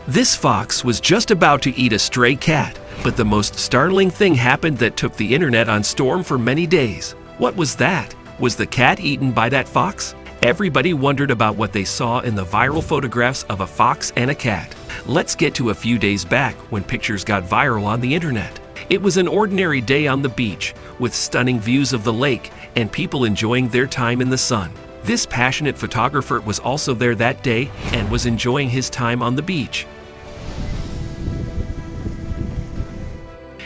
This fox was just about to eat a stray cat, but the most startling thing happened that took the internet on storm for many days. What was that? Was the cat eaten by that fox? Everybody wondered about what they saw in the viral photographs of a fox and a cat. Let's get to a few days back when pictures got viral on the internet. It was an ordinary day on the beach, with stunning views of the lake and people enjoying their time in the sun. This passionate photographer was also there that day and was enjoying his time on the beach.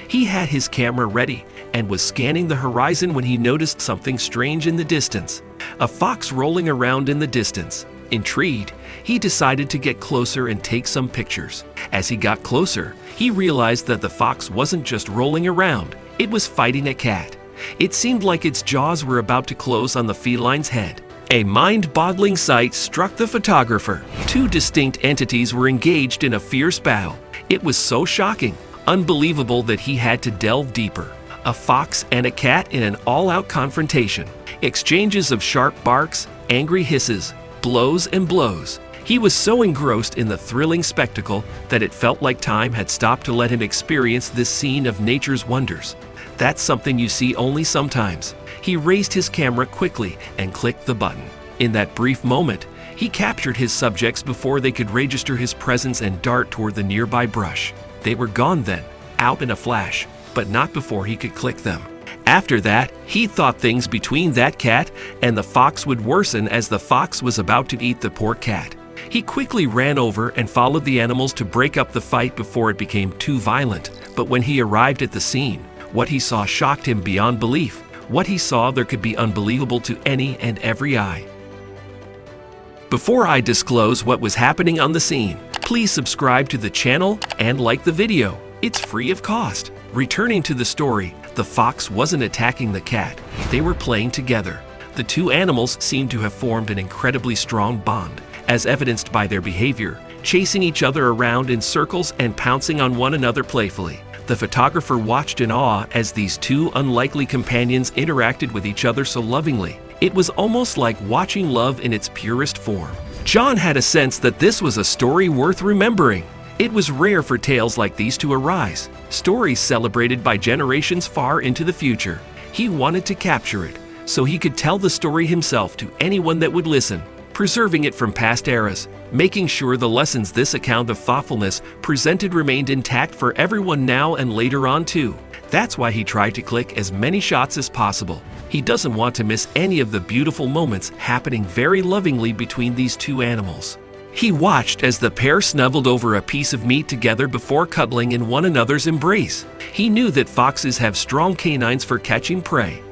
He had his camera ready and was scanning the horizon when he noticed something strange in the distance. A fox rolling around in the distance. Intrigued, he decided to get closer and take some pictures. As he got closer, he realized that the fox wasn't just rolling around, it was fighting a cat. It seemed like its jaws were about to close on the feline's head. A mind-boggling sight struck the photographer. Two distinct entities were engaged in a fierce battle. It was so shocking, unbelievable that he had to delve deeper. A fox and a cat in an all-out confrontation. Exchanges of sharp barks, angry hisses, blows and blows. He was so engrossed in the thrilling spectacle that it felt like time had stopped to let him experience this scene of nature's wonders. That's something you see only sometimes. He raised his camera quickly and clicked the button. In that brief moment, he captured his subjects before they could register his presence and dart toward the nearby brush. They were gone then, out in a flash, but not before he could click them. After that, he thought things between that cat and the fox would worsen as the fox was about to eat the poor cat. He quickly ran over and followed the animals to break up the fight before it became too violent. But when he arrived at the scene, what he saw shocked him beyond belief. What he saw there could be unbelievable to any and every eye. Before I disclose what was happening on the scene, please subscribe to the channel and like the video. It's free of cost. Returning to the story, the fox wasn't attacking the cat. They were playing together. The two animals seemed to have formed an incredibly strong bond, as evidenced by their behavior, chasing each other around in circles and pouncing on one another playfully. The photographer watched in awe as these two unlikely companions interacted with each other so lovingly. It was almost like watching love in its purest form. John had a sense that this was a story worth remembering. It was rare for tales like these to arise, stories celebrated by generations far into the future. He wanted to capture it, so he could tell the story himself to anyone that would listen, preserving it from past eras, making sure the lessons this account of thoughtfulness presented remained intact for everyone now and later on too. That's why he tried to click as many shots as possible. He doesn't want to miss any of the beautiful moments happening very lovingly between these two animals. He watched as the pair snuggled over a piece of meat together before cuddling in one another's embrace. He knew that foxes have strong canines for catching prey.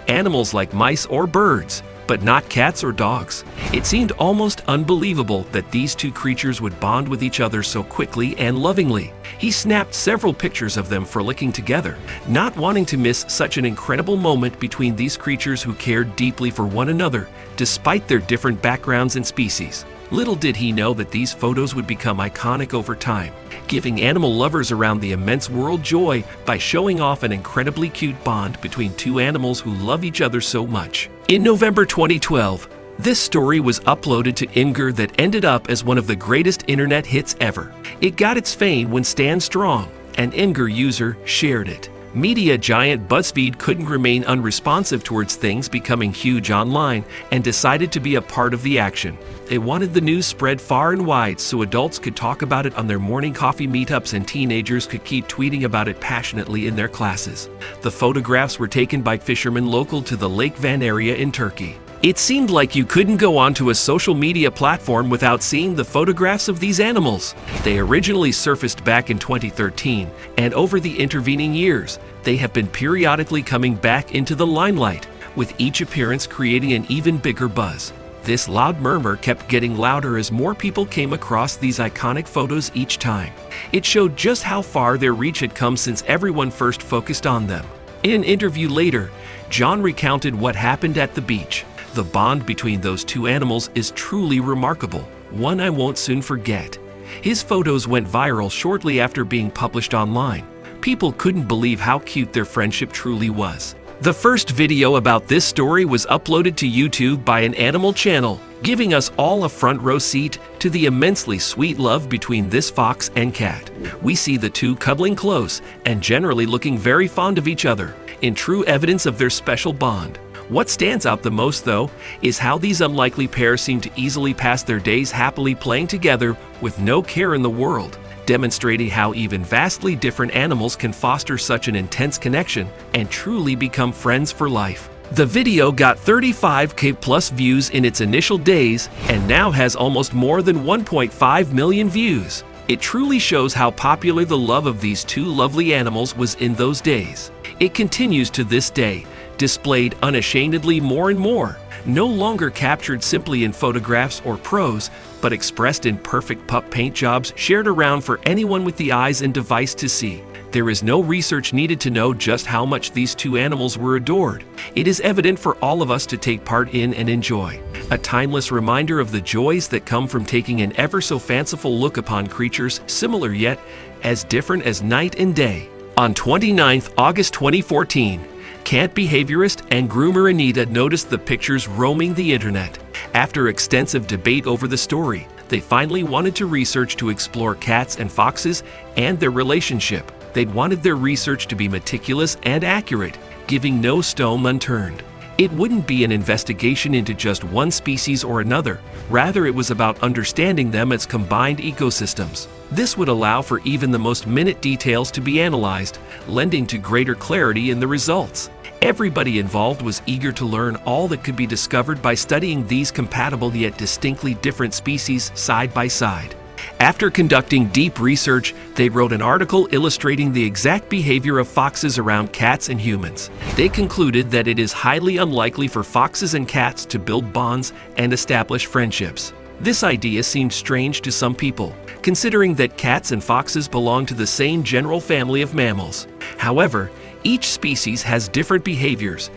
Animals like mice or birds, but not cats or dogs. It seemed almost unbelievable that these two creatures would bond with each other so quickly and lovingly. He snapped several pictures of them frolicking together, not wanting to miss such an incredible moment between these creatures who cared deeply for one another, despite their different backgrounds and species. Little did he know that these photos would become iconic over time, giving animal lovers around the immense world joy by showing off an incredibly cute bond between two animals who love each other so much. In November 2012, this story was uploaded to Imgur that ended up as one of the greatest internet hits ever. It got its fame when Stan Strong, an Imgur user, shared it. Media giant BuzzFeed couldn't remain unresponsive towards things becoming huge online and decided to be a part of the action. They wanted the news spread far and wide so adults could talk about it on their morning coffee meetups and teenagers could keep tweeting about it passionately in their classes. The photographs were taken by fishermen local to the Lake Van area in Turkey. It seemed like you couldn't go onto a social media platform without seeing the photographs of these animals. They originally surfaced back in 2013, and over the intervening years, they have been periodically coming back into the limelight, with each appearance creating an even bigger buzz. This loud murmur kept getting louder as more people came across these iconic photos each time. It showed just how far their reach had come since everyone first focused on them. In an interview later, John recounted what happened at the beach. The bond between those two animals is truly remarkable, one I won't soon forget. His photos went viral shortly after being published online. People couldn't believe how cute their friendship truly was. The first video about this story was uploaded to YouTube by an animal channel, giving us all a front row seat to the immensely sweet love between this fox and cat. We see the two cuddling close and generally looking very fond of each other, in true evidence of their special bond. What stands out the most, though, is how these unlikely pairs seem to easily pass their days happily playing together with no care in the world, demonstrating how even vastly different animals can foster such an intense connection and truly become friends for life. The video got 35K plus views in its initial days and now has almost more than 1.5 million views. It truly shows how popular the love of these two lovely animals was in those days. It continues to this day, displayed unashamedly more and more, no longer captured simply in photographs or prose, but expressed in perfect pup paint jobs shared around for anyone with the eyes and device to see. There is no research needed to know just how much these two animals were adored. It is evident for all of us to take part in and enjoy. A timeless reminder of the joys that come from taking an ever so fanciful look upon creatures similar yet as different as night and day. On 29th August 2014, cat behaviorist and groomer Anita noticed the pictures roaming the internet. After extensive debate over the story, they finally wanted to research to explore cats and foxes and their relationship. They'd wanted their research to be meticulous and accurate, giving no stone unturned. It wouldn't be an investigation into just one species or another. Rather, it was about understanding them as combined ecosystems. This would allow for even the most minute details to be analyzed, lending to greater clarity in the results. Everybody involved was eager to learn all that could be discovered by studying these compatible yet distinctly different species side by side. After conducting deep research, they wrote an article illustrating the exact behavior of foxes around cats and humans. They concluded that it is highly unlikely for foxes and cats to build bonds and establish friendships. This idea seemed strange to some people, considering that cats and foxes belong to the same general family of mammals. However, each species has different behaviors,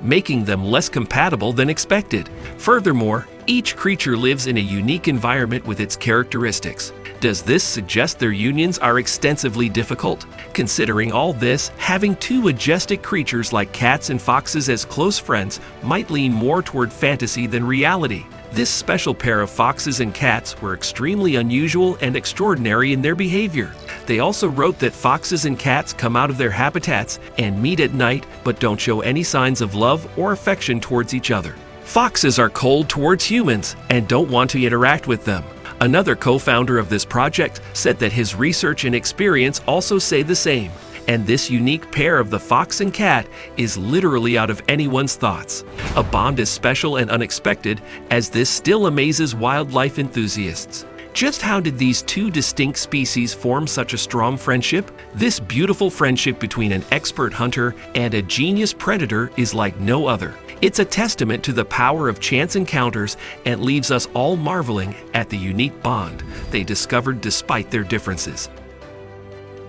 making them less compatible than expected. Furthermore, each creature lives in a unique environment with its characteristics. Does this suggest their unions are extensively difficult? Considering all this, having two majestic creatures like cats and foxes as close friends might lean more toward fantasy than reality. This special pair of foxes and cats were extremely unusual and extraordinary in their behavior. They also wrote that foxes and cats come out of their habitats and meet at night but don't show any signs of love or affection towards each other. Foxes are cold towards humans and don't want to interact with them. Another co-founder of this project said that his research and experience also say the same, and this unique pair of the fox and cat is literally out of anyone's thoughts. A bond as special and unexpected as this still amazes wildlife enthusiasts. Just how did these two distinct species form such a strong friendship? This beautiful friendship between an expert hunter and a genius predator is like no other. It's a testament to the power of chance encounters and leaves us all marveling at the unique bond they discovered despite their differences.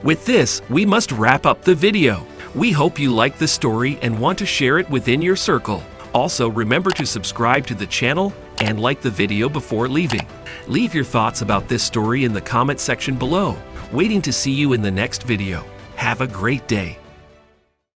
With this, we must wrap up the video. We hope you like the story and want to share it within your circle. Also, remember to subscribe to the channel and like the video before leaving. Leave your thoughts about this story in the comment section below. Waiting to see you in the next video. Have a great day.